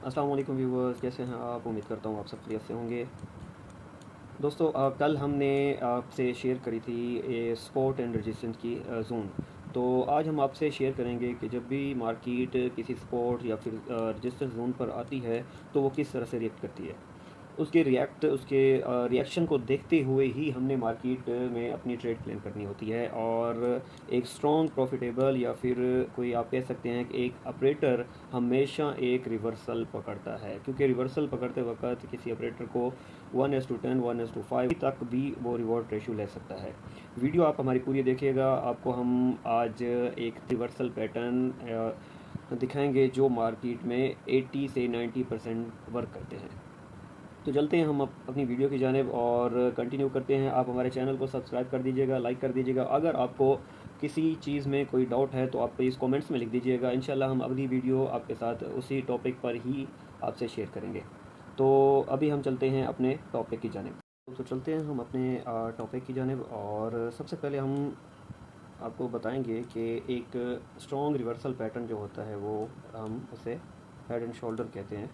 अस्सलाम वालेकुम व्यूवर्स, कैसे हैं आप? उम्मीद करता हूँ आप सब खैरियत से होंगे। दोस्तों, कल हमने आपसे शेयर करी थी ये स्पोर्ट एंड रेजिस्टेंस की जोन। तो आज हम आपसे शेयर करेंगे कि जब भी मार्केट किसी स्पोर्ट या फिर रेजिस्टेंस जोन पर आती है तो वो किस तरह से रिएक्ट करती है। उसके रिएक्शन को देखते हुए ही हमने मार्केट में अपनी ट्रेड प्लान करनी होती है। और एक स्ट्रॉन्ग प्रॉफिटेबल या फिर कोई आप कह सकते हैं कि एक ऑपरेटर हमेशा एक रिवर्सल पकड़ता है, क्योंकि रिवर्सल पकड़ते वक्त किसी ऑपरेटर को 1:10 1:5 तक भी वो रिवॉर्ड रेशो ले सकता है। वीडियो आप हमारी पूरी देखिएगा, आपको हम आज एक रिवर्सल पैटर्न दिखाएंगे जो मार्केट में 80 से 90% वर्क करते हैं। तो चलते हैं हम अपनी वीडियो की जानिब और कंटिन्यू करते हैं। आप हमारे चैनल को सब्सक्राइब कर दीजिएगा, लाइक कर दीजिएगा। अगर आपको किसी चीज़ में कोई डाउट है तो आप प्लीज़ कमेंट्स में लिख दीजिएगा। इंशाल्लाह हम अगली वीडियो आपके साथ उसी टॉपिक पर ही आपसे शेयर करेंगे। तो अभी हम चलते हैं अपने टॉपिक की जानिब। तो चलते हैं हम अपने टॉपिक की जानिब और सबसे पहले हम आपको बताएंगे कि एक स्ट्रॉन्ग रिवर्सल पैटर्न जो होता है वो हम उसे हेड एंड शोल्डर कहते हैं।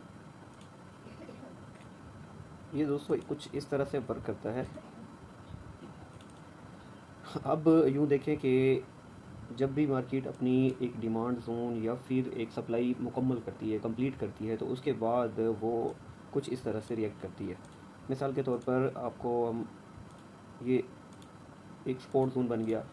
ये दोस्तों कुछ इस तरह से वर्क करता है। अब यूँ देखें कि जब भी मार्केट अपनी एक डिमांड जोन या फिर एक सप्लाई मुकम्मल करती है, कंप्लीट करती है, तो उसके बाद वो कुछ इस तरह से रिएक्ट करती है। मिसाल के तौर पर आपको हम ये एक सपोर्ट जोन बन गया।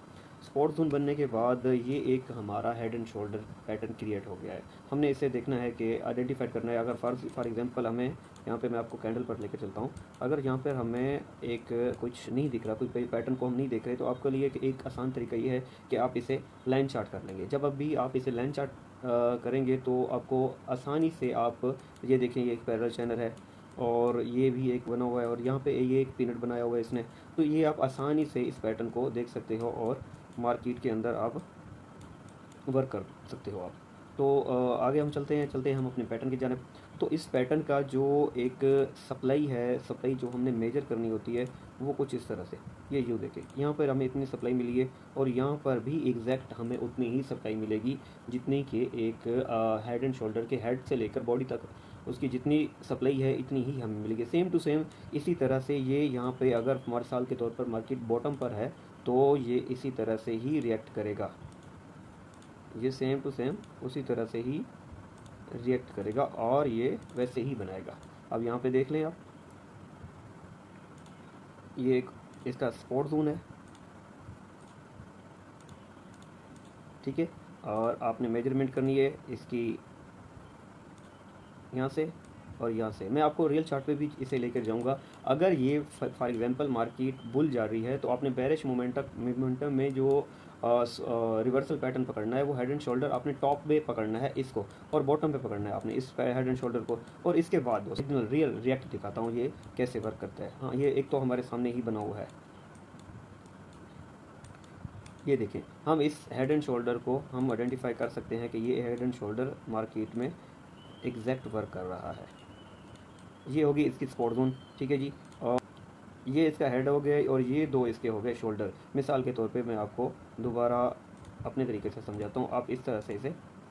सपोर्ट जोन बनने के बाद ये एक हमारा head and shoulder pattern create हो गया है। हमने इसे देखना है कि आइडेंटिफाई करना है। अगर फॉर एग्जांपल हमें यहाँ पे मैं आपको कैंडल पर लेकर चलता हूँ। अगर यहाँ पर हमें एक कुछ नहीं दिख रहा, कोई पैटर्न को हम नहीं देख रहे, तो आपके लिए एक आसान तरीका ये है कि आप इसे लाइन चार्ट कर लेंगे। जब अभी आप इसे लाइन चार्ट करेंगे तो आपको आसानी से आप ये देखें, ये एक पैरेलल चैनल है और ये भी एक बना हुआ है और यहाँ पे ये एक पीनट बनाया हुआ है इसने। तो ये आप आसानी से इस पैटर्न को देख सकते हो और मार्केट के अंदर आप वर्क कर सकते हो आप। तो आगे हम चलते हैं हम अपने पैटर्न की जानिब। तो इस पैटर्न का जो एक सप्लाई है, सप्लाई जो हमने मेजर करनी होती है वो कुछ इस तरह से, ये यूँ देखें, यहाँ पर हमें इतनी सप्लाई मिली है और यहाँ पर भी एग्जैक्ट हमें उतनी ही सप्लाई मिलेगी जितनी कि एक हेड एंड शोल्डर के हेड से लेकर बॉडी तक उसकी जितनी सप्लाई है इतनी ही हमें मिलेगी, सेम टू सेम। इसी तरह से ये यहाँ पे अगर हमारे साल के तौर पर मार्केट बॉटम पर है तो ये इसी तरह से ही रिएक्ट करेगा। ये सेम टू सेम उसी तरह से ही रिएक्ट करेगा और ये वैसे ही बनाएगा। अब यहाँ पे देख लें आप, ये एक इसका सपोर्ट जोन है, ठीक है। और आपने मेजरमेंट करनी है इसकी यहाँ से और यहाँ से। मैं आपको रियल चार्ट पे भी इसे लेकर जाऊँगा। अगर ये फॉर एग्जांपल मार्केट बुल जा रही है तो आपने बेरिश मोमेंटम में जो रिवर्सल पैटर्न पकड़ना है वो हेड एंड शोल्डर आपने टॉप पे पकड़ना है इसको और बॉटम पे पकड़ना है आपने इस हेड एंड शोल्डर को। और इसके बाद सिग्नल रियल रिएक्ट दिखाता हूँ ये कैसे वर्क करता है। हाँ, ये एक तो हमारे सामने ही बना हुआ है, ये देखें। हम इस हेड एंड शोल्डर को हम आइडेंटिफाई कर सकते हैं कि ये हेड एंड शोल्डर मार्केट में एग्जैक्ट वर्क कर रहा है। ये होगी इसकी सपोर्ट जोन, ठीक है जी। और ये इसका हेड हो गया और ये दो इसके हो गए शोल्डर। मिसाल के तौर पे मैं आपको दोबारा अपने तरीके से समझाता हूँ, आप इस तरह से इसे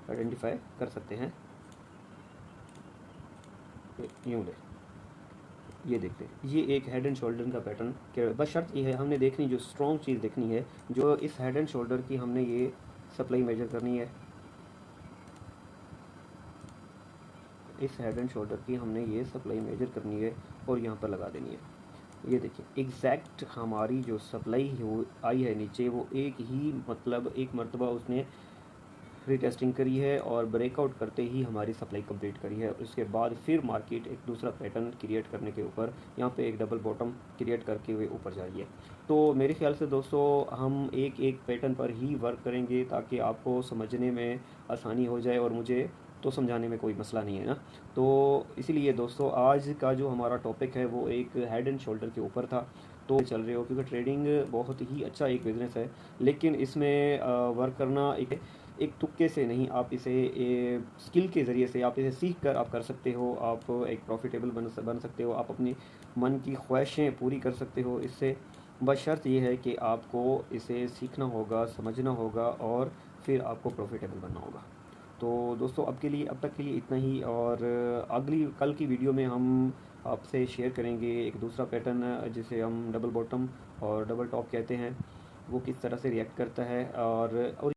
आइडेंटिफाई कर सकते हैं। यूँ ले, ये देखते हैं, ये एक हेड एंड शोल्डर का पैटर्न के बस शर्त ये है हमने देखनी, जो स्ट्रॉन्ग चीज़ देखनी है, जो इस हेड एंड शोल्डर की हमने ये सप्लाई मेजर करनी है। इस हेड एंड शोल्डर की हमने ये सप्लाई मेजर करनी है और यहाँ पर लगा देनी है। ये देखिए एग्जैक्ट हमारी जो सप्लाई आई है नीचे वो एक ही मतलब एक मरतबा उसने रीटेस्टिंग करी है और ब्रेकआउट करते ही हमारी सप्लाई कंप्लीट करी है। उसके बाद फिर मार्केट एक दूसरा पैटर्न क्रिएट करने के ऊपर यहाँ पे एक डबल बॉटम क्रिएट करके हुए ऊपर जा रही है। तो मेरे ख्याल से दोस्तों हम एक एक पैटर्न पर ही वर्क करेंगे ताकि आपको समझने में आसानी हो जाए और मुझे तो समझाने में कोई मसला नहीं है ना। तो इसीलिए दोस्तों आज का जो हमारा टॉपिक है वो एक हेड एंड शोल्डर के ऊपर था। तो चल रहे हो क्योंकि ट्रेडिंग बहुत ही अच्छा एक बिज़नेस है, लेकिन इसमें वर्क करना एक तुक्के से नहीं, आप इसे स्किल के ज़रिए से आप इसे सीख कर आप कर सकते हो। आप एक प्रॉफिटेबल बन सकते हो, आप अपनी मन की ख्वाहिशें पूरी कर सकते हो इससे। बस शर्त यह है कि आपको इसे सीखना होगा, समझना होगा और फिर आपको प्रॉफिटेबल बनना होगा। तो दोस्तों अब तक के लिए इतना ही, और अगली कल की वीडियो में हम आपसे शेयर करेंगे एक दूसरा पैटर्न जिसे हम डबल बॉटम और डबल टॉप कहते हैं, वो किस तरह से रिएक्ट करता है। और